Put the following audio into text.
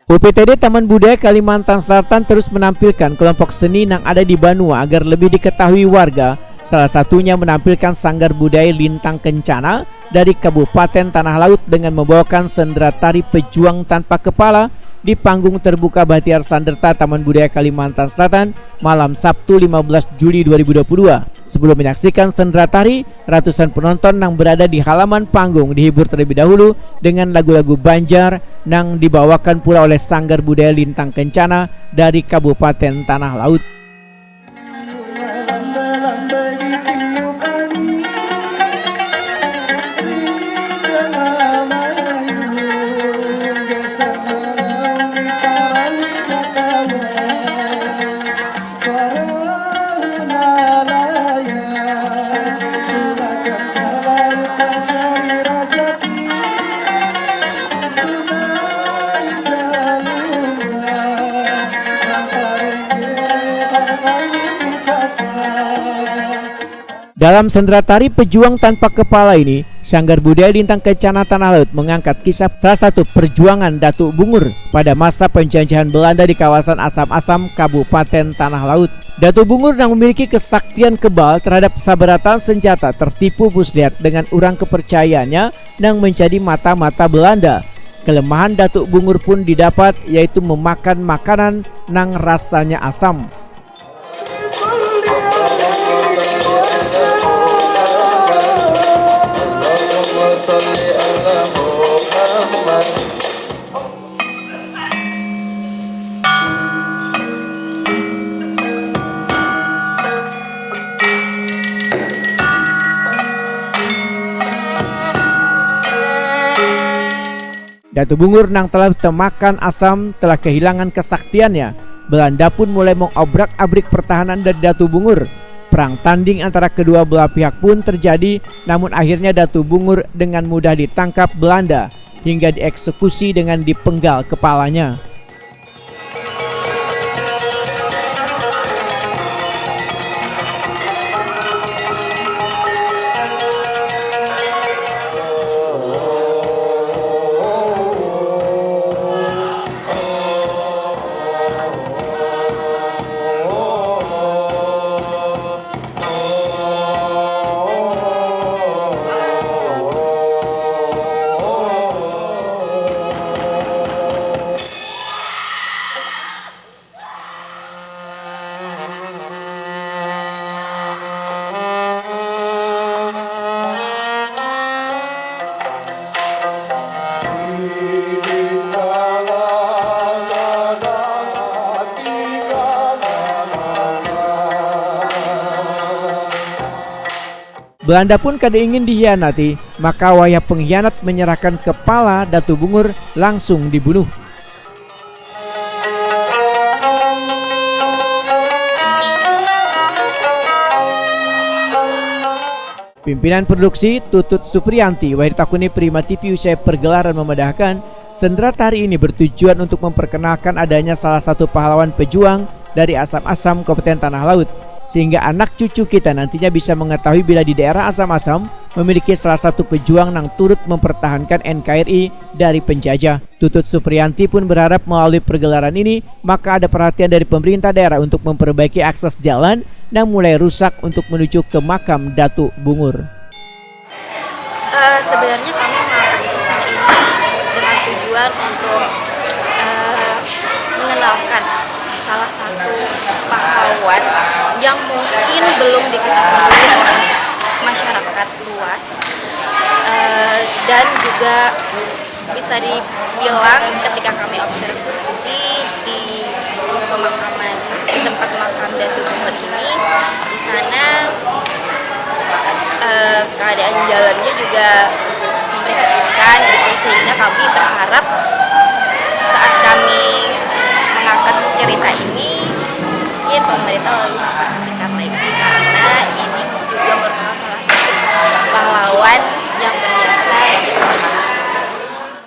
UPTD Taman Budaya Kalimantan Selatan terus menampilkan kelompok seni yang ada di Banua agar lebih diketahui warga. Salah satunya menampilkan Sanggar Budaya Lintang Kencana dari Kabupaten Tanah Laut dengan membawakan sendera tari pejuang tanpa kepala di panggung terbuka Bahtiar Sanderta Taman Budaya Kalimantan Selatan malam Sabtu 15 Juli 2022. Sebelum menyaksikan sendera tari, ratusan penonton yang berada di halaman panggung dihibur terlebih dahulu dengan lagu-lagu Banjar yang dibawakan pula oleh Sanggar Budaya Lintang Kencana dari Kabupaten Tanah Laut. Dalam sendera tari pejuang tanpa kepala ini, Sanggar Budaya Lintang Kencana Tanah Laut mengangkat kisah salah satu perjuangan Datuk Bungur pada masa penjajahan Belanda di kawasan Asam-Asam, Kabupaten Tanah Laut. Datuk Bungur yang memiliki kesaktian kebal terhadap saberatan senjata tertipu muslihat dengan urang kepercayaannya yang menjadi mata-mata Belanda. Kelemahan Datuk Bungur pun didapat, yaitu memakan makanan yang rasanya asam. Datuk Bungur yang telah termakan asam telah kehilangan kesaktiannya. Belanda pun mulai mengobrak-abrik pertahanan dari Datuk Bungur. Perang tanding antara kedua belah pihak pun terjadi, namun akhirnya Datuk Bungur dengan mudah ditangkap Belanda hingga dieksekusi dengan dipenggal kepalanya. Belanda pun kada ingin dihianati, maka wayah pengkhianat menyerahkan kepala Datuk Bungur langsung dibunuh. Pimpinan produksi Tutut Supriyanti, Wahid Takuni Prima TV usai pergelaran memedahkan, sendera tari ini bertujuan untuk memperkenalkan adanya salah satu pahlawan pejuang dari Asam-Asam Kabupaten Tanah Laut, sehingga anak cucu kita nantinya bisa mengetahui bila di daerah Asam-Asam memiliki salah satu pejuang yang turut mempertahankan NKRI dari penjajah. Tutut Supriyanti pun berharap melalui pergelaran ini maka ada perhatian dari pemerintah daerah untuk memperbaiki akses jalan yang mulai rusak untuk menuju ke makam Datuk Bungur. Sebenarnya kami mengangkat kisah ini dengan tujuan untuk mengenalkan salah satu pahlawan yang mungkin belum diketahui oleh masyarakat luas, dan juga bisa dibilang ketika kami observasi di pemakaman tempat makam Datuk Bungur ini, di sana keadaan jalannya juga memprihatinkan gitu, sehingga kami berharap saat kami